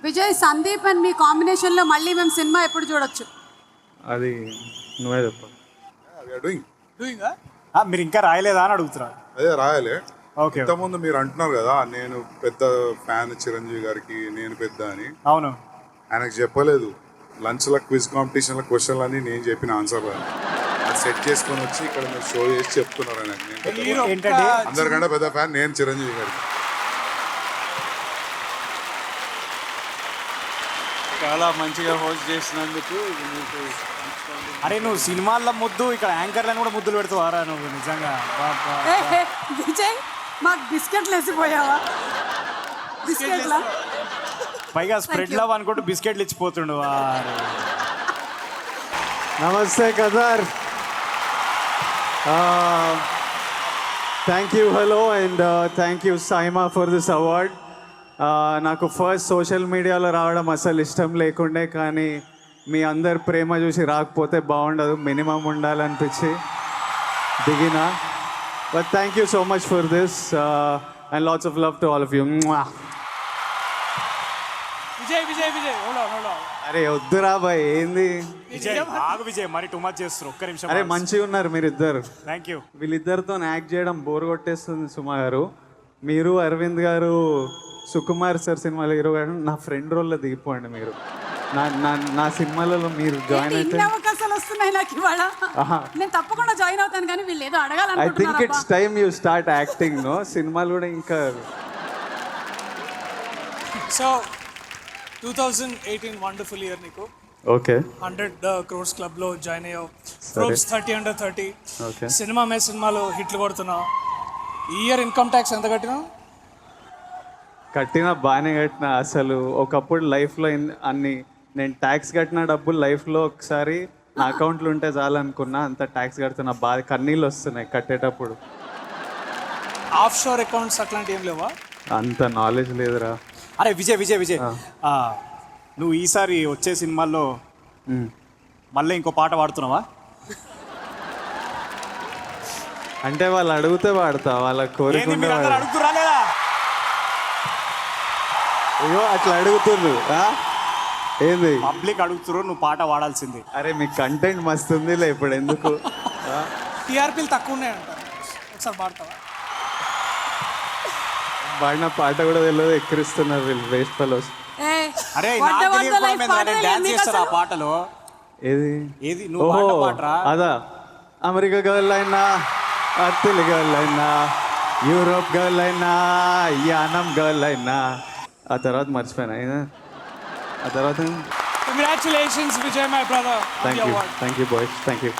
Vijay, Sandeep and me combination లో మళ్ళీ మేము సినిమా ఎప్పుడు చూడొచ్చు? అది నువ్వే చెప్పాలి. మీరు ఇంకా రాయలేదా అని అడుగుతున్నారు. అదే రాయాలి. ఓకే. ఇంతకుముందు మీరు అంటున్నారు కదా నేను పెద్ద ఫ్యాన్ చిరంజీవి గారికి, నేను పెద్ద అని. అవును, ఆయనకు చెప్పలేదు. లంచ్ల క్విజ్ కాంపిటీషన్ల క్వశ్చన్లు అని నేను చెప్పిన ఆన్సర్ అది సెట్ చేసుకొని వచ్చి ఇక్కడ మీరు షో చేసి చెప్తున్నారు ఆయనకు. నేను ఏంటంటే అందరికంటే పెద్ద ఫ్యాన్ నేను చిరంజీవి గారికి. చాలా మంచిగా హోస్ట్ చేసినందుకు నీకు అరే నువ్వు సినిమాల్లో ముద్దు, ఇక్కడ యాంకర్లను కూడా ముద్దులు పెడుతావారా నువ్వు? నిజంగా ఏ, ఏ, విజయ్ మాకు బిస్కెట్లు వేసిపోయావా? బిస్కెట్లా? పైగా స్ప్రెడ్ లవ్ అనుకుంటూ బిస్కెట్లు ఇచ్చిపోతుండు. నమస్తే కదర్. Thank you, hello, and thank you SIIMA for this award. నాకు ఫస్ట్ సోషల్ మీడియాలో రావడం అసలు ఇష్టం లేకుండే, కానీ మీ అందరు ప్రేమ చూసి రాకపోతే బాగుండదు, మినిమం ఉండాలనిపించి దిగిన. But thank you so much for this and lots of love to all of you. Vijay Vijay Vijay అరే వద్దురా బాయ్, ఏంది? విజయ్ ఆగు విజయ్, మరి టూ మచ్ చేస్తారు. ఒక్క నిమిషం. అరే మంచిగా ఉన్నారు మీరిద్దరు. Thank you. వీళ్ళిద్దరితో యాక్ట్ చేయడం బోర్ కొట్టేస్తుంది సుమా గారు. మీరు అరవింద్ గారు సుకుమార్ సార్ సినిమాలో హీరో గారు నా ఫ్రెండ్ రోల్లో దిగిపోండి మీరు. నా సినిమాలలో మీరు జాయిన్ అయితే ఇన్ని అవకాశాలు వస్తున్నాయి నాకు ఇవాళ. నేను తప్పకుండా జాయిన్ అవుతాను, కానీ వీళ్ళు ఏదో ఐ థింక్ అడగాలనుకుంటున్నారు. It's time you start acting. No సినిమాలు కూడా ఇంకా. సో 2018 వండర్ఫుల్ ఇయర్ నీకు. ఓకే 100 crores club లో జాయిన్ అయ్యావు. Forbes 30 under 30 okay. సినిమా మీద సినిమాలో హిట్లు కొడుతున్నావు. ఈ ఇయర్ ఇన్కమ్ ట్యాక్స్ ఎంత కట్టినావు? కట్టిన బాగానే కట్టిన. అసలు ఒకప్పుడు లైఫ్లో అన్ని నేను ట్యాక్స్ కట్టిన డబ్బులు లైఫ్లో ఒకసారి నా అకౌంట్లో ఉంటే చాలనుకున్నా, అంత ట్యాక్స్ కడుతున్నా. బాగా కన్నీళ్ళు వస్తున్నాయి కట్టేటప్పుడు. ఆఫ్ షోర్ అకౌంట్స్ అట్లాంటివి ఏం లేవా? అంత నాలెడ్జ్ లేదురా. అరే విజయ్ విజయ్ విజయ్, నువ్వు ఈసారి వచ్చే సినిమాల్లో మళ్ళీ ఇంకో పాట పాడుతున్నావా? అంటే వాళ్ళు అడిగితే వాడతా, వాళ్ళ కోరిక అడుగుతురా లేదా? అయ్యో అట్లా అడుగుతుర్రు. ఏంది పబ్లిక్ అడుగుతురు, నువ్వు పాట పాడాల్సింది. అరే మీకు కంటెంట్ మస్తు ఉందిలే ఇప్పుడు, ఎందుకు? టీఆర్పీలు తక్కువ ఉన్నాయంట, ఒకసారి పాడతావా? పాడిన పాట కూడా తెలియదు, ఎక్కిరిస్తున్నారు వీళ్ళు వేస్ట్ ఫెలోస్. అరే నాకు తెలియకపోవడం ఏంది? డాన్స్ చేస్తారు ఆ పాటలో. ఏది ఏది నువ్వు ఓహో పాట పాడరా? అదా, అమెరికా గర్ల్ అయినా, తెలుగు గర్ల్ అయినా, యూరోప్ గర్ల్ అయినా, యానం గర్ల్ అయినా. ఆ తర్వాత మర్చిపోయినా. ఆ తర్వాత congratulations Vijay my brother. Thank you boys, thank you.